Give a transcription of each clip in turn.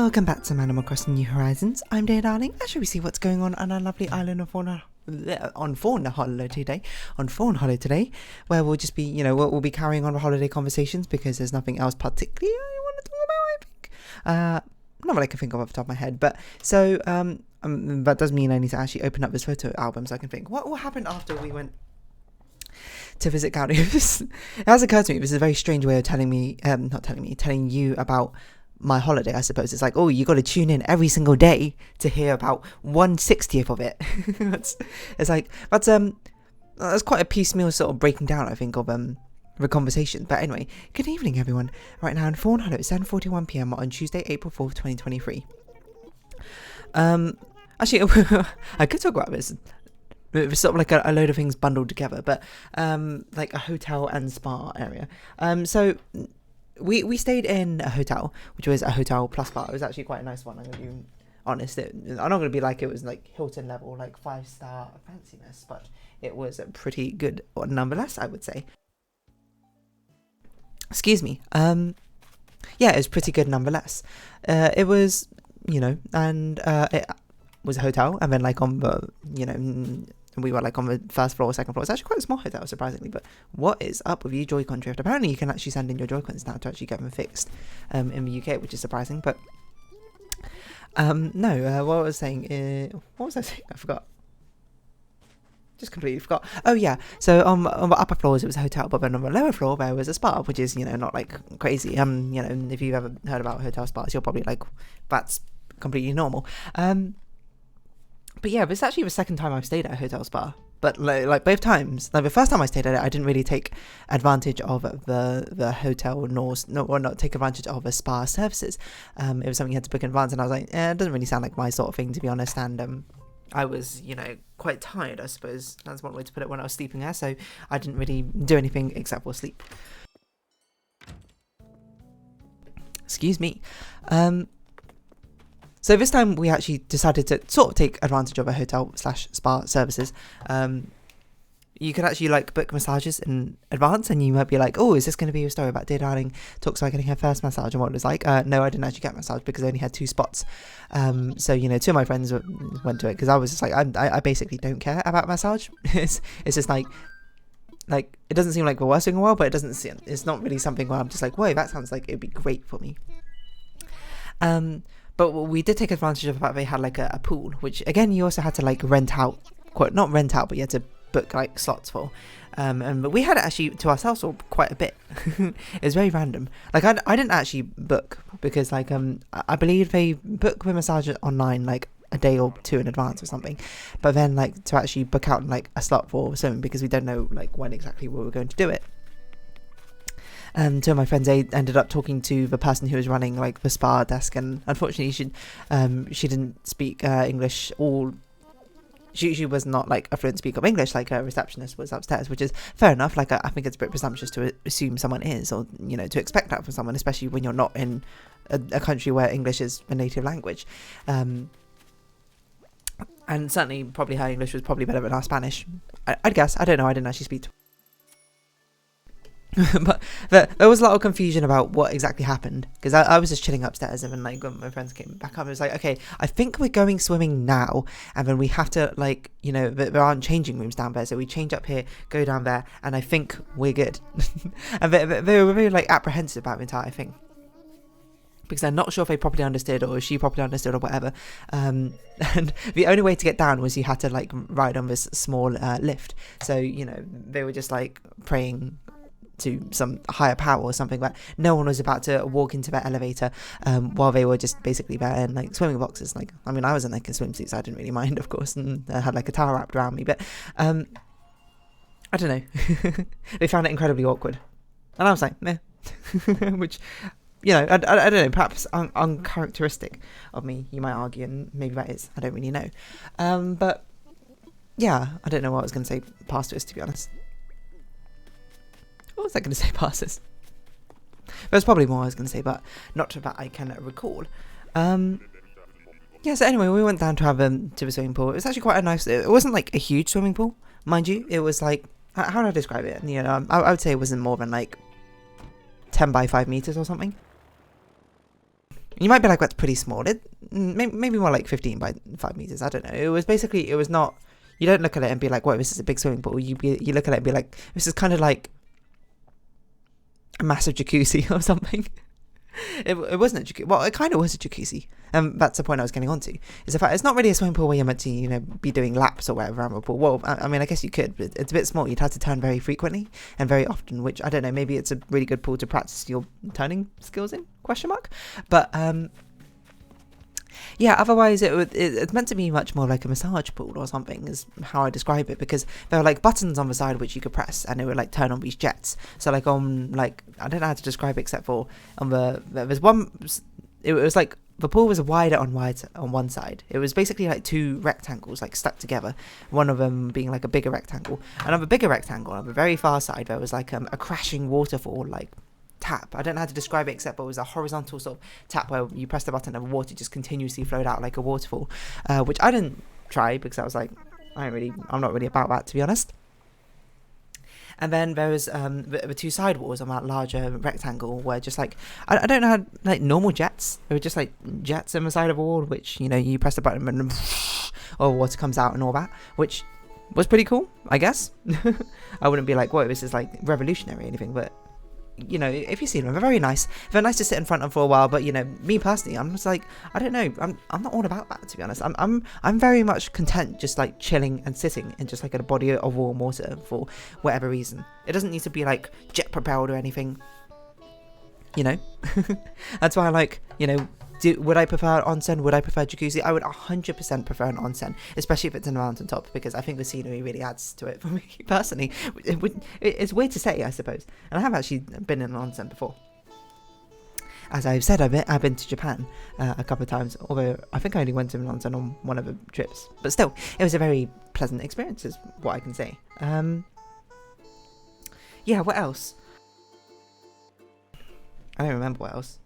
Welcome back to Animal Crossing New Horizons. I'm Dear Darling. As we see what's going on our lovely island of Fawnhollow today, where we'll just be, we'll be carrying on the holiday conversations because there's nothing else particularly I want to talk about, I think. Not what I can think of off the top of my head, but so that does mean I need to actually open up this photo album so I can think what happened after we went to visit Gaudi. It has occurred to me this is a very strange way of telling you about my holiday, I suppose. It's like, oh, you got to tune in every single day to hear about 1/60th of it. It's like that's quite a piecemeal sort of breaking down, I think, of the conversation. But anyway, good evening, everyone. Right now in Fawnhallow, it's 7:41 p.m. on Tuesday, April 4th, 2023. Actually, I could talk about this. It's sort of like a load of things bundled together, but like a hotel and spa area. So we stayed in a hotel, which was a hotel plus spa. It was actually quite a nice one, I'm going to be honest. I'm not going to be like it was like Hilton level, like 5-star fanciness, but it was pretty good nonetheless, I would say. Excuse me. Yeah, it was pretty good nonetheless. It was, and it was a hotel, and then like on the, we were like on the first floor, second floor. It's actually quite a small hotel, surprisingly. But what is up with you Joy-Con drift? Apparently you can actually send in your Joy-Cons now to actually get them fixed in the UK, which is surprising. But no, what I was saying, what was I saying? I forgot. Just completely forgot. Oh yeah, so on the upper floors it was a hotel, but then on the lower floor there was a spa, which is not like crazy. If you've ever heard about hotel spas, you're probably like, that's completely normal. But yeah, this is actually the second time I've stayed at a hotel spa. But like both times, like the first time I stayed at it, I didn't really take advantage of the hotel or not take advantage of the spa services. It was something you had to book in advance, and I was like, it doesn't really sound like my sort of thing, to be honest. And I was, quite tired, I suppose. That's one way to put it, when I was sleeping there. So I didn't really do anything except for sleep. Excuse me. So this time we actually decided to sort of take advantage of a hotel/spa services. You could actually like book massages in advance, and you might be like, oh, is this going to be a story about Dear Darling talks about getting her first massage and what it was like? No, I didn't actually get a massage because I only had 2 spots. So, two of my friends went to it because I was just like, I basically don't care about massage. It's just like it doesn't seem like the worst thing in the world, but it's not really something where I'm just like, whoa, that sounds like it'd be great for me. But we did take advantage of the fact they had like a pool, which again you also had to like not rent out, but you had to book like slots for. But we had it actually to ourselves for quite a bit. It was very random. Like I didn't actually book because like I believe they book the massage online like a day or 2 in advance or something. But then like to actually book out like a slot for swimming, because we don't know like when exactly we were going to do it. 2 of my friends, they ended up talking to the person who was running like the spa desk, and unfortunately she didn't speak English. She was not like a fluent speaker of English, like a receptionist was upstairs, which is fair enough. Like I think it's a bit presumptuous to assume someone is, or to expect that from someone, especially when you're not in a country where English is a native language. And certainly probably her English was probably better than our Spanish, I'd guess. I don't know, I didn't actually speak to but there was a lot of confusion about what exactly happened, because I was just chilling upstairs, and then like when my friends came back up, it was like, okay, I think we're going swimming now, and then we have to like there aren't changing rooms down there, so we change up here, go down there, and I think we're good. And they were very like apprehensive about the entire thing, because they're not sure if they properly understood, or if she properly understood, or whatever. And the only way to get down was you had to like ride on this small lift. So they were just like praying to some higher power or something, but no one was about to walk into that elevator while they were just basically there in like swimming boxes. Like, I mean, I was in like a swimsuit, so I didn't really mind, of course, and I had like a towel wrapped around me, but I don't know. They found it incredibly awkward, and I was like, meh. Which, I don't know, perhaps uncharacteristic of me, you might argue, and maybe that is, I don't really know. But yeah, I don't know what I was going to say past this, to be honest. What was I going to say past this? There's probably more I was going to say, but not that I can recall. Yeah, so anyway, we went down to the swimming pool. It was actually quite a nice, it wasn't like a huge swimming pool, mind you. It was like, how do I describe it? I would say it wasn't more than like 10 by 5 meters or something. You might be like, that's pretty small. Maybe more like 15 by 5 meters. I don't know. It was not, you don't look at it and be like, whoa, this is a big swimming pool. You look at it and be like, this is kind of like a massive jacuzzi or something. It wasn't a jacuzzi. Well, it kind of was a jacuzzi. That's the point I was getting onto. Is the fact it's not really a swimming pool where you're meant to, be doing laps or whatever around a pool. Well, I mean, I guess you could, but it's a bit small. You'd have to turn very frequently and very often, which I don't know. Maybe it's a really good pool to practice your turning skills in? ? But yeah, otherwise it's meant to be much more like a massage pool or something is how I describe it, because there were like buttons on the side which you could press and it would like turn on these jets. So like on like, I don't know how to describe it except for on there's one, it was like the pool was wider on one side. It was basically like two rectangles like stuck together, one of them being like a bigger rectangle, and on the bigger rectangle on the very far side there was like a crashing waterfall like tap. I don't know how to describe it except it was a horizontal sort of tap where you press the button and the water just continuously flowed out like a waterfall, which I didn't try because I was like, I'm not really about that, to be honest. And then there was the two side walls on that larger rectangle where just like, I don't know how, like normal jets, they were just like jets in the side of a wall, which, you press the button and or water comes out and all that, which was pretty cool, I guess. I wouldn't be like, whoa, this is like revolutionary or anything, but if you see them, they're very nice. They're nice to sit in front of for a while, but me personally, I'm just like, I don't know, I'm not all about that, to be honest. I'm very much content just like chilling and sitting in just like a body of warm water for whatever reason. It doesn't need to be like jet propelled or anything. That's why I like, would I prefer onsen? Would I prefer jacuzzi? I would 100% prefer an onsen, especially if it's in a mountaintop, because I think the scenery really adds to it for me personally. It's weird to say, I suppose. And I have actually been in an onsen before. As I've said, I've been to Japan a couple of times, although I think I only went to an onsen on one of the trips. But still, it was a very pleasant experience, is what I can say. Yeah, what else? I don't remember what else.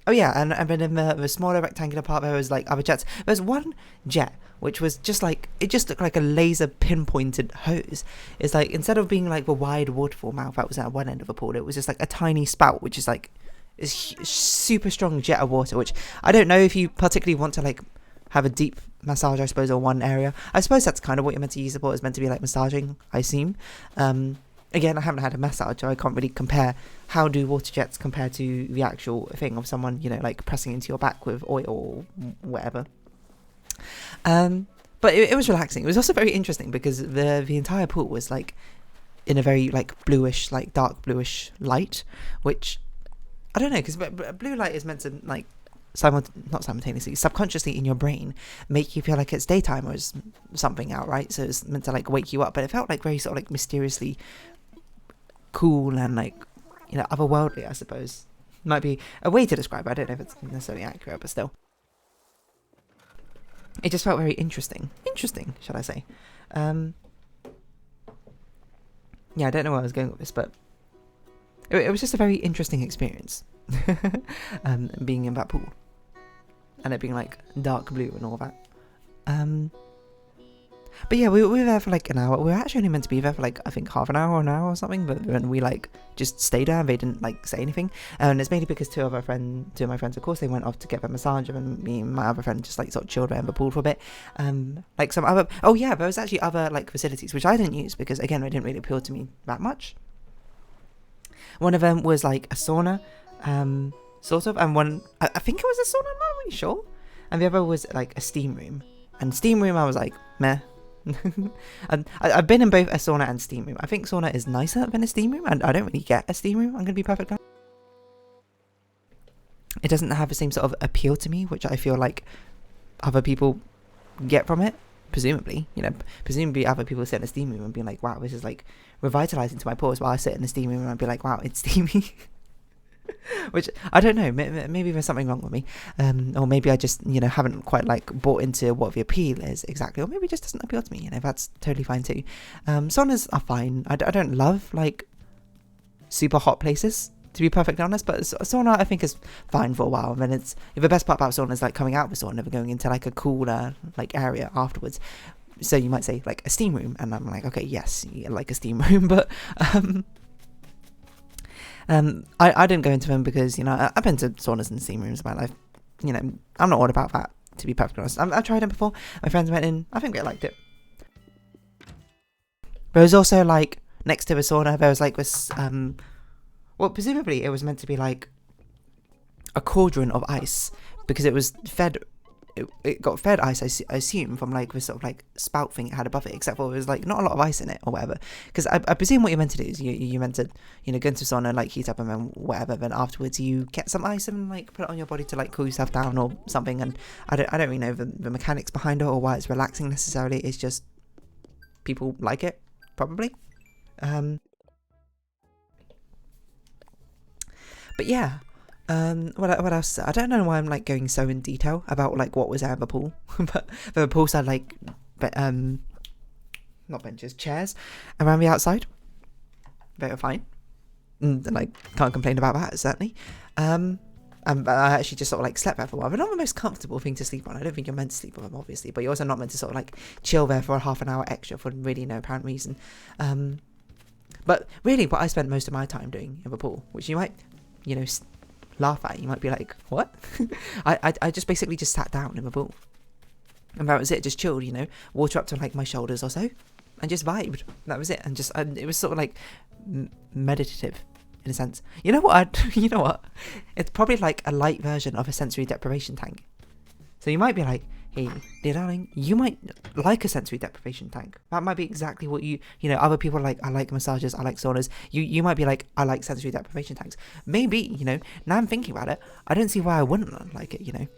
Oh yeah, and then in the smaller rectangular part there was like other jets. There's one jet which was just like, it just looked like a laser pinpointed hose. It's like, instead of being like the wide waterfall mouth that was at one end of the pool, it was just like a tiny spout which is like this super strong jet of water, which I don't know if you particularly want to like have a deep massage, I suppose, on one area. I suppose that's kind of what you're meant to use it for, is meant to be like massaging, I assume. Again, I haven't had a massage, so I can't really compare how do water jets compare to the actual thing of someone, like pressing into your back with oil or whatever. But it was relaxing. It was also very interesting because the entire pool was like in a very like bluish, like dark bluish light, which I don't know, because blue light is meant to like not simultaneously, subconsciously in your brain make you feel like it's daytime or something out, right? So it's meant to like wake you up, but it felt like very sort of like mysteriously cool and like otherworldly, I suppose. Might be a way to describe it. I don't know if it's necessarily accurate, but still, it just felt very interesting, should I say. Yeah, I don't know where I was going with this, but it was just a very interesting experience. Being in that pool and it being like dark blue and all that. But yeah, we were there for like an hour. We were actually only meant to be there for like, I think half an hour or an hour or something, but then we like just stayed there and they didn't like say anything. And it's mainly because two of my friends, of course, they went off to get a massage, and me and my other friend just like sort of chilled around the pool for a bit. Like some other, oh yeah, there was actually other like facilities which I didn't use because again, they didn't really appeal to me that much. One of them was like a sauna, sort of, and one, I think it was a sauna, I'm not really sure. And the other was like a steam room. And steam room, I was like, meh. And I've been in both a sauna and steam room. I think sauna is nicer than a steam room, and I don't really get a steam room, I'm going to be perfect honest. It doesn't have the same sort of appeal to me, which I feel like other people get from it, presumably. Presumably other people sit in a steam room and be like, wow, this is like revitalizing to my pores, while I sit in the steam room and I'd be like, wow, it's steamy. Which, I don't know, maybe there's something wrong with me, or maybe I just, haven't quite like bought into what the appeal is exactly, or maybe it just doesn't appeal to me, that's totally fine too. Saunas are fine. I don't love like super hot places, to be perfectly honest, but a sauna I think is fine for a while, and then the best part about sauna is like coming out of the sauna, never going into like a cooler like area afterwards. So you might say like a steam room, and I'm like, okay, yes, like a steam room, but I didn't go into them because, I've been to saunas and steam rooms in my life you know, I'm not all about that, to be perfectly honest. I've tried it before. My friends went in. I think they liked it. There was also like next to the sauna, there was like this. Well, presumably it was meant to be like a cauldron of ice because it was fed. It got fed ice, I assume, from like this sort of like spout thing it had above it, except for there was like not a lot of ice in it or whatever. Because I presume what you're meant to do is you're meant to, you know, go into sauna, like heat up and then whatever. Then afterwards you get some ice and like put it on your body to like cool yourself down or something. And I don't really know the mechanics behind it or why it's relaxing necessarily. It's just people like it, probably. But yeah. What else? I don't know why I'm like going so in detail about like what was at the pool, but the pool had like, not benches, chairs around the outside. They were fine, and like can't complain about that certainly. I actually just sort of like slept there for a while. But not the most comfortable thing to sleep on. I don't think you're meant to sleep on them, obviously, but you're also not meant to sort of like chill there for a half an hour extra for really no apparent reason. But really, what I spent most of my time doing in the pool, which you might, you know, laugh at, you might be like, what? I just basically just sat down in the pool, and that was it. Just chilled, you know, water up to like my shoulders or so, and just vibed. That was it. And just it was sort of like meditative in a sense. You know what? You know what? It's probably like a light version of a sensory deprivation tank. So you might be like, hey, dear darling, you might like a sensory deprivation tank. That might be exactly what you know, other people are like, I like massages, I like saunas. You might be like, I like sensory deprivation tanks. Maybe, you know, now I'm thinking about it, I don't see why I wouldn't like it, you know.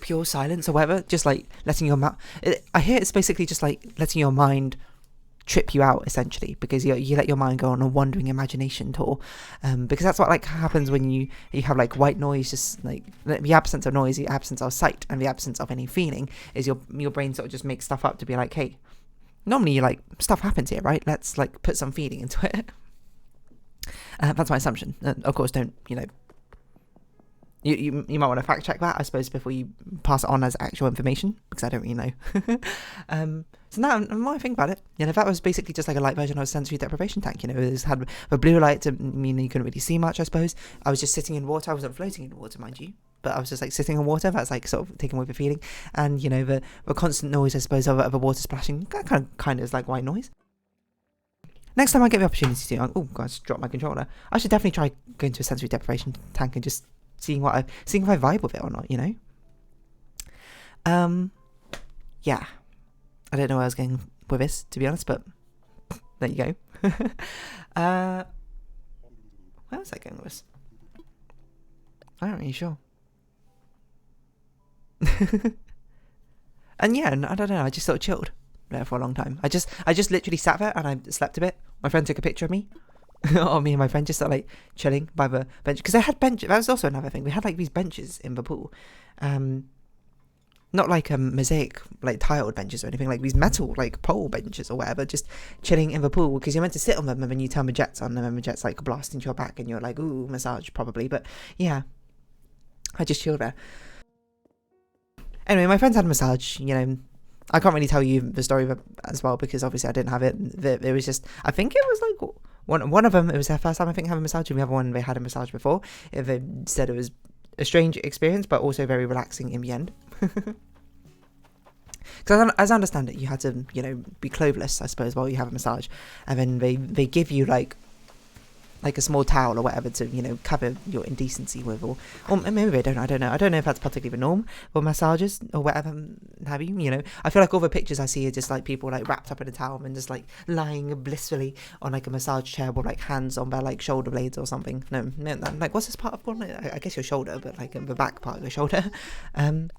Pure silence or whatever, just like letting your I hear it's basically just like letting your mind trip you out essentially, because you let your mind go on a wandering imagination tour, because that's what like happens when you have like white noise, just like the absence of noise, the absence of sight, and the absence of any feeling is your brain sort of just makes stuff up to be like, hey, normally like stuff happens here, right? Let's like put some feeling into it. That's my assumption. Of course, don't, you know, you might want to fact check that, I suppose, before you pass it on as actual information, because I don't really know. So now, the more I think about it, you know, that was basically just like a light version of a sensory deprivation tank. You know, it had a blue light to mean you couldn't really see much, I suppose. I was just sitting in water. I wasn't floating in water, mind you, but I was just like sitting in water. That's like sort of taking away the feeling, and you know, the constant noise, I suppose, of the water splashing, kind of is like white noise. Next time I get the opportunity to, oh god, I just dropped my controller. I should definitely try going to a sensory deprivation tank and just seeing if I vibe with it or not, you know. Yeah, I don't know where I was going with this, to be honest, but there you go. Where was I going with this? I'm not really sure. And yeah, I don't know, I just sort of chilled there for a long time. I just literally sat there and I slept a bit. My friend took a picture of me. Or me and my friend just sort of like chilling by the bench, because they had benches. That was also another thing. We had like these benches in the pool, not like mosaic like tiled benches or anything, like these metal like pole benches or whatever, just chilling in the pool, because you're meant to sit on them and then you turn the jets on them and the jets like blast into your back and you're like, ooh, massage probably. But yeah, I just chilled there. Anyway, my friends had a massage, you know. I can't really tell you the story as well, because obviously I didn't have it. It was just, I think it was like one of them, it was their first time I think having a massage, and the other one they had a massage before. They said it was a strange experience but also very relaxing in the end. Because as I understand it, you had to, you know, be clothless, I suppose, while you have a massage, and then they give you like a small towel or whatever to, you know, cover your indecency with, or maybe they don't. I don't know if that's particularly the norm for massages or whatever have you. You know, I feel like all the pictures I see are just like people like wrapped up in a towel and just like lying blissfully on like a massage chair with like hands on their like shoulder blades or something. No, like what's this part of one? I guess your shoulder, but like the back part of your shoulder. That's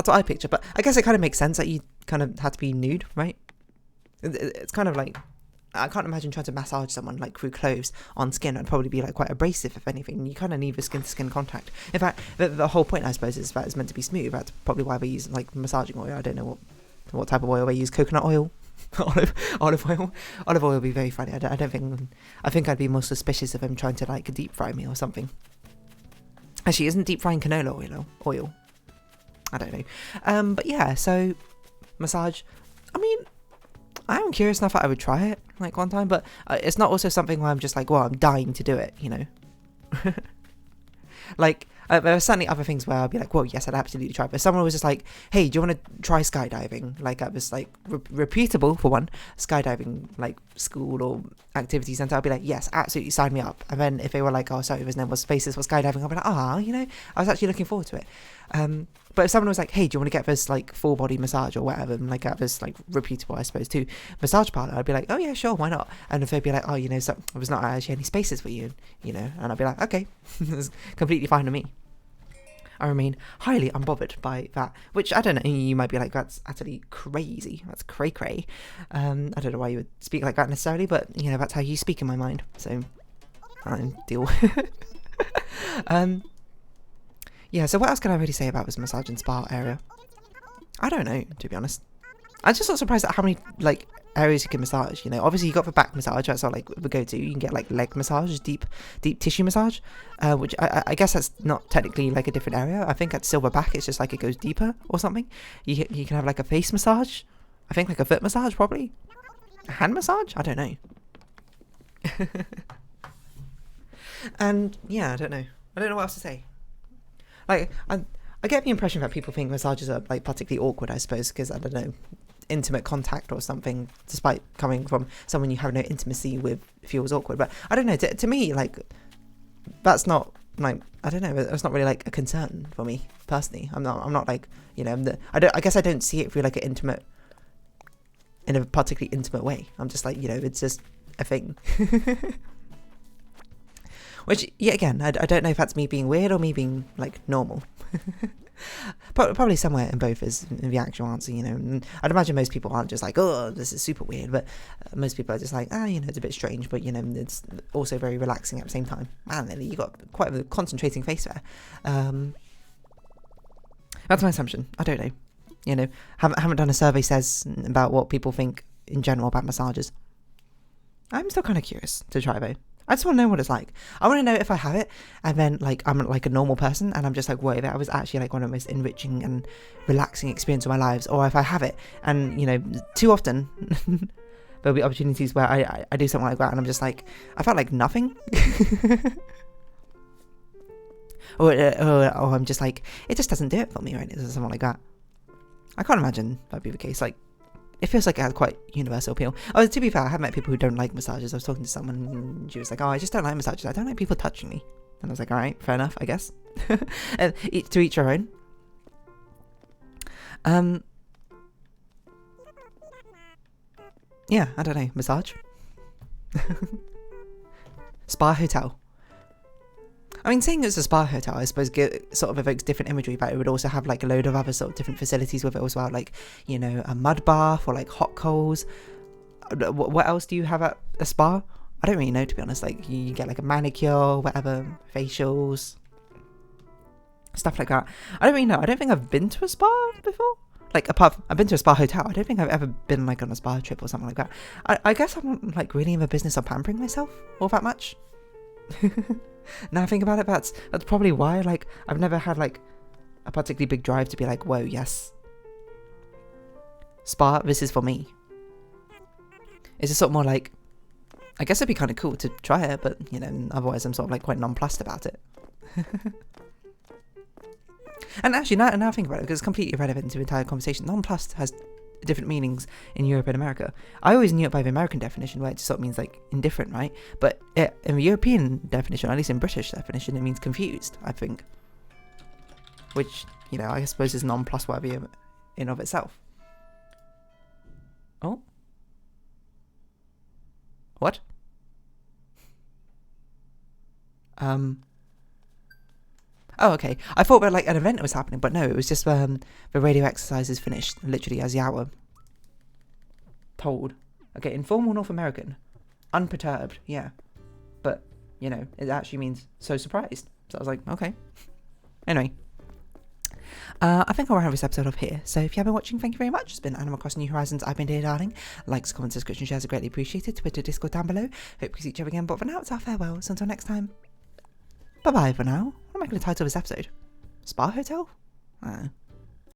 what I picture, but I guess it kind of makes sense that you kind of had to be nude, right? It's kind of like, I can't imagine trying to massage someone like through clothes on skin. It'd probably be like quite abrasive, if anything. You kind of need the skin-to-skin contact. In fact, the whole point, I suppose, is that it's meant to be smooth. That's probably why we use like massaging oil. I don't know what type of oil they use. Coconut oil, olive oil. Olive oil would be very funny. I think I'd be more suspicious of him trying to like deep fry me or something. Actually, isn't deep frying canola oil? I don't know. But yeah, so massage. I mean, I'm curious enough that I would try it like one time, but it's not also something where I'm just like, well, I'm dying to do it, you know. Like, there are certainly other things where I'll be like, well, yes, I'd absolutely try. But if someone was just like, hey, do you want to try skydiving? Like, at this, like, reputable, for one, skydiving, like, school or activity centre, I'll be like, yes, absolutely, sign me up. And then if they were like, oh, sorry, there's no more spaces for skydiving, I'll be like, I was actually looking forward to it. But if someone was like, hey, do you want to get this, like, full body massage or whatever, and, like, at this, like, reputable, I suppose, too, massage parlour, I'd be like, oh, yeah, sure, why not? And if they'd be like, oh, so there's not actually any spaces for you, and I'd be like, okay, it's completely fine with me. I remain highly unbothered by that, which, I don't know, you might be like, that's utterly crazy, that's cray-cray. I don't know why you would speak like that necessarily, but, that's how you speak in my mind, so I deal. Yeah, so what else can I really say about this massage and spa area? I don't know, to be honest. I'm just not surprised at how many, like, areas you can massage, Obviously, you got the back massage, that's not, like, the go-to. You can get, like, leg massage, deep tissue massage, which I guess that's not technically, like, a different area. I think at silverback, it's just, like, it goes deeper or something. You can have, like, a face massage. I think, like, a foot massage, probably. A hand massage? I don't know. And, yeah, I don't know. I don't know what else to say. Like, I get the impression that people think massages are, like, particularly awkward, I suppose, because, I don't know, intimate contact or something, despite coming from someone you have no intimacy with, feels awkward. But I don't know, to me, like, that's not, like, I don't know, it's not really, like, a concern for me, personally. I'm not like, I guess I don't see it through, like, in a particularly intimate way. I'm just like, it's just a thing. Which, yet again, I don't know if that's me being weird or me being, like, normal. Probably somewhere in both is the actual answer, And I'd imagine most people aren't just like, oh, this is super weird, but most people are just like, it's a bit strange, but, it's also very relaxing at the same time. Man, Lily, you got quite a concentrating face there. That's my assumption. I don't know. Haven't done a survey says about what people think in general about massages. I'm still kind of curious to try, though. I just want to know what it's like. I want to know if I have it, and then, like, I'm, like, a normal person, and I'm just like, whoa, that was actually, like, one of the most enriching and relaxing experiences of my lives, or if I have it, and, too often, there'll be opportunities where I do something like that, and I'm just like, I felt like nothing. or I'm just like, it just doesn't do it for me, right? Or something like that. I can't imagine that'd be the case. Like, it feels like it has quite universal appeal. Oh, to be fair, I have met people who don't like massages. I was talking to someone and she was like, oh, I just don't like massages. I don't like people touching me. And I was like, all right, fair enough, I guess. And to each their own. Yeah, I don't know. Massage? Spa hotel. I mean, saying it's a spa hotel, I suppose, sort of evokes different imagery, but it would also have, like, a load of other sort of different facilities with it as well, like, a mud bath or, like, hot coals. What else do you have at a spa? I don't really know, to be honest. Like, you get, like, a manicure, whatever, facials, stuff like that. I don't really know. I don't think I've been to a spa before. Like, I've been to a spa hotel. I don't think I've ever been, like, on a spa trip or something like that. I guess I'm not, like, really in the business of pampering myself all that much. Now I think about it, that's probably why, like, I've never had, like, a particularly big drive to be like, whoa, yes, spa, this is for me. It's just sort of more like, I guess it'd be kind of cool to try it, but, otherwise I'm sort of, like, quite nonplussed about it. And actually, now I think about it, because it's completely irrelevant to the entire conversation, nonplussed has different meanings in Europe and America. I always knew it by the American definition, where it just sort of means, like, indifferent, right? But in the European definition, or at least in British definition, it means confused, I think. Which, I suppose is non-plus worthy in of itself. Oh? What? Oh, okay. I thought that, like, an event was happening, but no, it was just the radio exercise is finished, literally as the hour told. Okay, informal North American. Unperturbed, yeah. But, it actually means so surprised. So I was like, okay. Anyway. I think I'll round this episode off here. So if you have been watching, thank you very much. It's been Animal Crossing New Horizons. I've been Dear Darling. Likes, comments, subscription, shares are greatly appreciated. Twitter, Discord down below. Hope we see each other again. But for now, it's our farewell. So until next time. Bye-bye for now. What am I going to title this episode? Spa Hotel? I don't know.